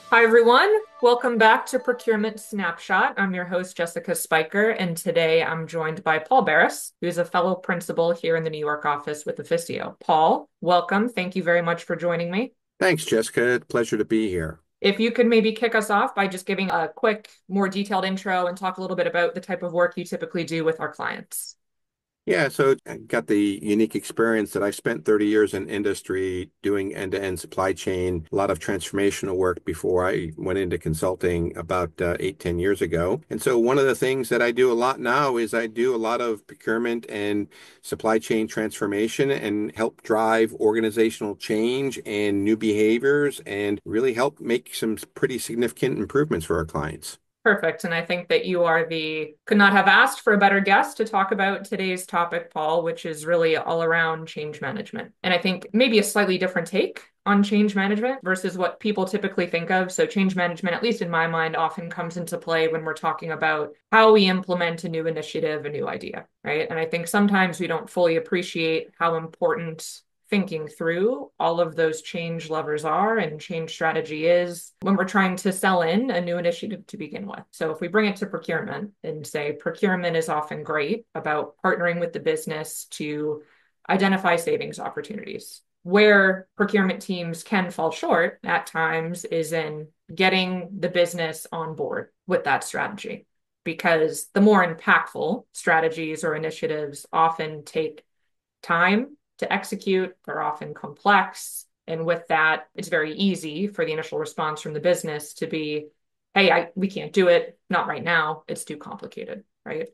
Hi, everyone. Welcome back to Procurement Snapshot. I'm your host, Jessica Spicher, and today I'm joined by Paul Baris, who's a fellow principal here in the New York office with Officio. Paul, welcome. Thank you very much for joining me. Thanks, Jessica. Pleasure to be here. If you could maybe kick us off by just giving a quick, more detailed intro and talk a little bit about the type of work you typically do with our clients. Yeah, so I got the unique experience that I spent 30 years in industry doing end-to-end supply chain, a lot of transformational work before I went into consulting about 8, 10 years ago. And so one of the things that I do a lot now is I do a lot of procurement and supply chain transformation and help drive organizational change and new behaviors and really help make some pretty significant improvements for our clients. Perfect. And I think that you are could not have asked for a better guest to talk about today's topic, Paul, which is really all around change management. And I think maybe a slightly different take on change management versus what people typically think of. So, change management, at least in my mind, often comes into play when we're talking about how we implement a new initiative, a new idea, right? And I think sometimes we don't fully appreciate how important thinking through all of those change levers are and change strategy is when we're trying to sell in a new initiative to begin with. So if we bring it to procurement and say procurement is often great about partnering with the business to identify savings opportunities. Where procurement teams can fall short at times is in getting the business on board with that strategy. Because the more impactful strategies or initiatives often take time to execute. They're often complex. And with that, it's very easy for the initial response from the business to be, hey, we can't do it. Not right now. It's too complicated, right?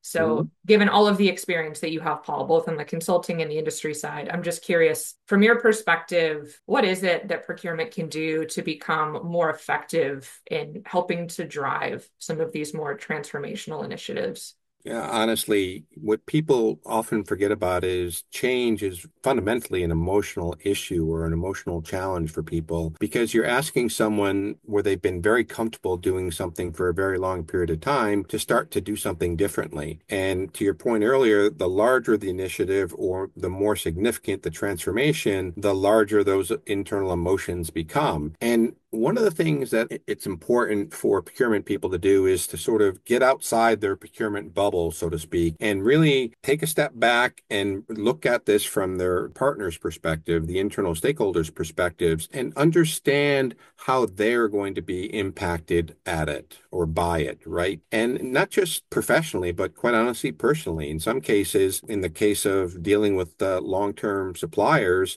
So, Mhm. given all of the experience that you have, Paul, both on the consulting and the industry side, I'm just curious, from your perspective, what is it that procurement can do to become more effective in helping to drive some of these more transformational initiatives? Yeah, honestly, what people often forget about is change is fundamentally an emotional issue or an emotional challenge for people because you're asking someone where they've been very comfortable doing something for a very long period of time to start to do something differently. And to your point earlier, the larger the initiative or the more significant the transformation, the larger those internal emotions become. And one of the things that it's important for procurement people to do is to sort of get outside their procurement bubble, so to speak, and really take a step back and look at this from their partner's perspective, the internal stakeholders' perspectives, and understand how they're going to be impacted at it or by it, right? And not just professionally, but quite honestly, personally. In some cases, in the case of dealing with long-term suppliers,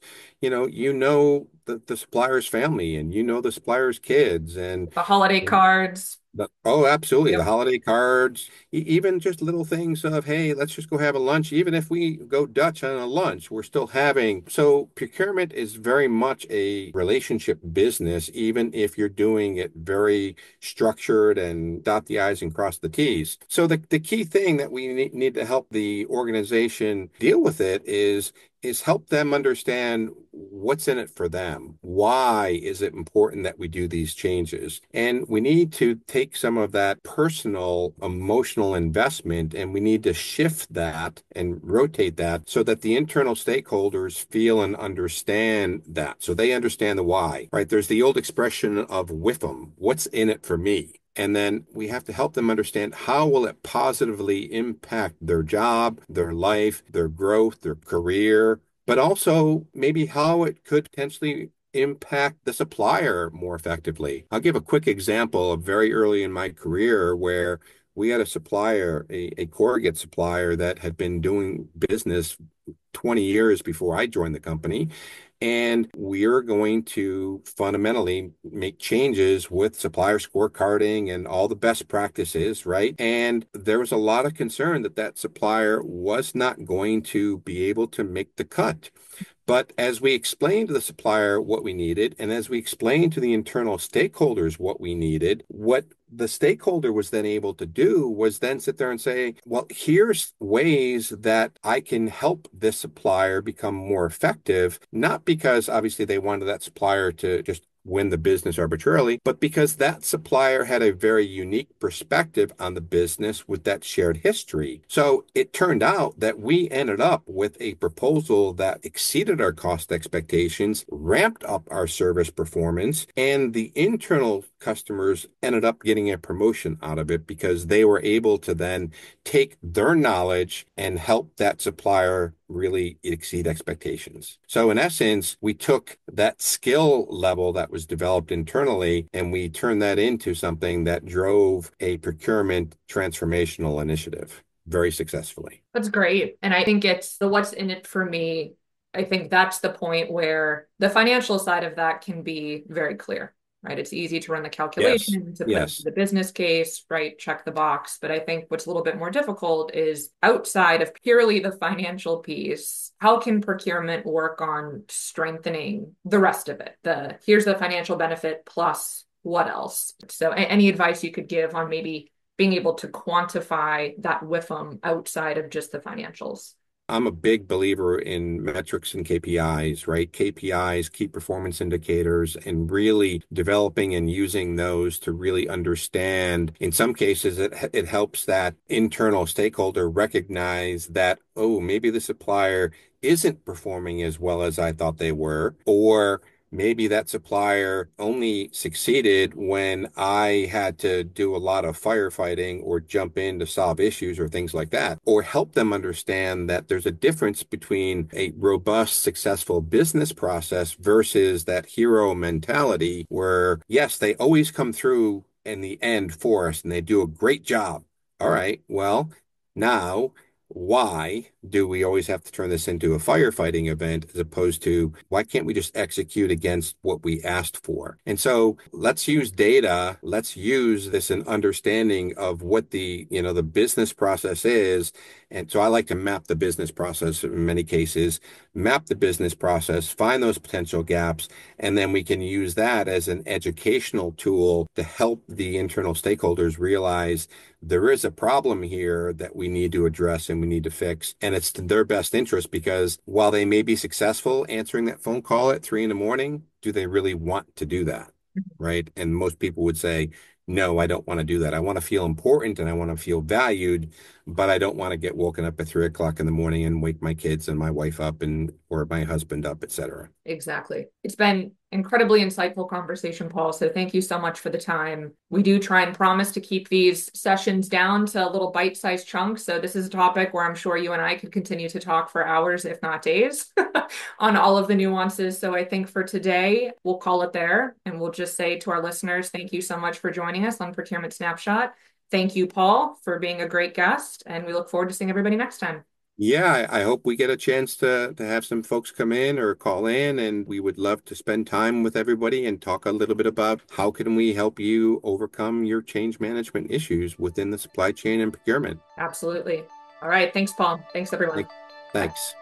the supplier's family and the supplier's kids and The holiday cards. oh, absolutely. The Yep. holiday cards, even just little things of, hey, let's just go have a lunch. Even if we go Dutch on a lunch, we're still having. So procurement is very much a relationship business, even if you're doing it very structured and dot the I's and cross the T's. So the key thing that we need to help the organization deal with it is help them understand what's in it for them. Why is it important that we do these changes? And we need to take some of that personal emotional investment and we need to shift that and rotate that so that the internal stakeholders feel and understand that. So they understand the why, right? There's the old expression of WIFM, what's in it for me? And then we have to help them understand how will it positively impact their job, their life, their growth, their career, but also maybe how it could potentially impact the supplier more effectively. I'll give a quick example of very early in my career where we had a supplier, a corrugate supplier that had been doing business 20 years before I joined the company. And we're going to fundamentally make changes with supplier scorecarding and all the best practices, right? And there was a lot of concern that that supplier was not going to be able to make the cut. But as we explained to the supplier what we needed, and as we explained to the internal stakeholders what we needed, what the stakeholder was then able to do was then sit there and say, well, here's ways that I can help this supplier become more effective, not because obviously they wanted that supplier to just win the business arbitrarily, but because that supplier had a very unique perspective on the business with that shared history. So it turned out that we ended up with a proposal that exceeded our cost expectations, ramped up our service performance, and the internal customers ended up getting a promotion out of it because they were able to then take their knowledge and help that supplier really exceed expectations. So in essence, we took that skill level that was developed internally and we turned that into something that drove a procurement transformational initiative very successfully. That's great. And I think it's the what's in it for me. I think that's the point where the financial side of that can be very clear, right? It's easy to run the Yes. calculation, to put it into Yes. the business case, right? Check the box. But I think what's a little bit more difficult is outside of purely the financial piece, how can procurement work on strengthening the rest of it? The here's the financial benefit plus what else? So any advice you could give on maybe being able to quantify that WIFM outside of just the financials? I'm a big believer in metrics and KPIs, right? KPIs, key performance indicators, and really developing and using those to really understand. In some cases, it helps that internal stakeholder recognize that, oh, maybe the supplier isn't performing as well as I thought they were, or maybe that supplier only succeeded when I had to do a lot of firefighting or jump in to solve issues or things like that, or help them understand that there's a difference between a robust, successful business process versus that hero mentality where, yes, they always come through in the end for us and they do a great job. All right, well, now why do we always have to turn this into a firefighting event as opposed to why can't we just execute against what we asked for? And so let's use data. Let's use this an understanding of what the business process is. And so I like to map the business process in many cases, map the business process, find those potential gaps, and then we can use that as an educational tool to help the internal stakeholders realize there is a problem here that we need to address and we need to fix. And it's to their best interest because while they may be successful answering that phone call at 3 in the morning, do they really want to do that? Right. And most people would say, no, I don't want to do that. I want to feel important and I want to feel valued, but I don't want to get woken up at 3 o'clock in the morning and wake my kids and my wife up and or my husband up, etc. Exactly. It's been incredibly insightful conversation, Paul. So thank you so much for the time. We do try and promise to keep these sessions down to little bite-sized chunks. So this is a topic where I'm sure you and I could continue to talk for hours, if not days, on all of the nuances. So I think for today, we'll call it there. And we'll just say to our listeners, thank you so much for joining us on Procurement Snapshot. Thank you, Paul, for being a great guest. And we look forward to seeing everybody next time. Yeah, I hope we get a chance to have some folks come in or call in, and we would love to spend time with everybody and talk a little bit about how can we help you overcome your change management issues within the supply chain and procurement. Absolutely. All right. Thanks, Paul. Thanks, everyone. Thanks.